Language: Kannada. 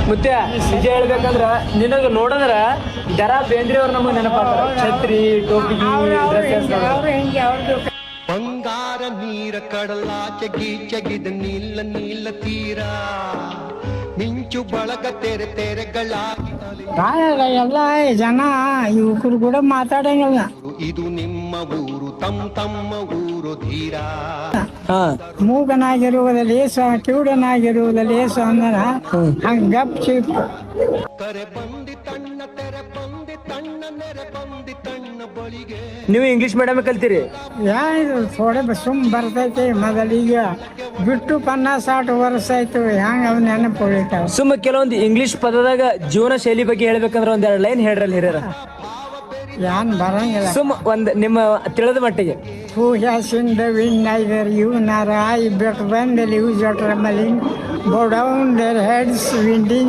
ಮತ್ತೆ ನಿಜ ಹೇಳ್ಬೇಕಂದ್ರ ನಿನಗ ನೋಡಿದ್ರ ದರಾ ಬೇಂದ್ರೆ ಅವ್ರ ನಮಗ್ ನೆನಪಾಗ್ತಾರ. ಛತ್ರಿ, ಟೋಪಿಗಿ, ಬಂಗಾರ ನೀರ ಕಡಲಾಚೆ ಗೀಚಗಿದ ನೀಲ ನೀಲ ತೀರ ಮಿಂಚು ಬಳಗ ತೆರೆ ತೆರೆಗಳಾಗಿ ಎಲ್ಲ ಜನ ಯುವಕರು ಕೂಡ ಮಾತಾಡಂಗಿಲ್ಲ. ಇದು ನಿಮ್ಮ ಊರು ತಮ್ಮ ಊರು ಧೀರ. ಮೂಗನಾಗಿರುವುದ ಲೇಸ, ಕಿವುಡನಾಗಿರುವುದ ಲೇಸ ಅಂದನ ಹಂಗ ಗಪ್ ಚಿಪ್ ಕರೆ ಬಂದಿ ತಣ್ಣ ತೆರೆ ಬಂದಿ ತಣ್ಣ ನೆರೆ ಬಂದಿ ತಣ್ಣ ಬಳಿಗೆ. ನೀವು ಇಂಗ್ಲಿಷ್ ಮೀಡಿಯಂ ಕಲ್ತೀರಿ? ಇದು ಥೋಡೆ ಸುಮ್ ಬರ್ತೈತಿ. ಮೊದಲಿಗ ಬಿಟ್ಟು 50-60 ವರ್ಷ ಆಯ್ತು. ಹೆಂಗ ಅವ್ ನೆನಪು ಉಳಿತಾವ. ಸುಮ್ಮ ಕೆಲವೊಂದು ಇಂಗ್ಲಿಷ್ ಪದದಾಗ ಜೀವನ ಶೈಲಿ ಬಗ್ಗೆ ಹೇಳ್ಬೇಕಂದ್ರ ಒಂದೆರಡು ಲೈನ್ ಹೇಳ್ರಲ್ಲ ಹಿರಿಯರ. ಏನ್ ಬರಂಗಿಲ್ಲ. ಸುಮ್ಮ ಒಂದ್ ನಿಮ್ಮ ತಿಳಿದ ಮಟ್ಟಿಗೆ. Who has seen the wind, neither you nor I, but when the leaves are trembling, bow down their heads, winding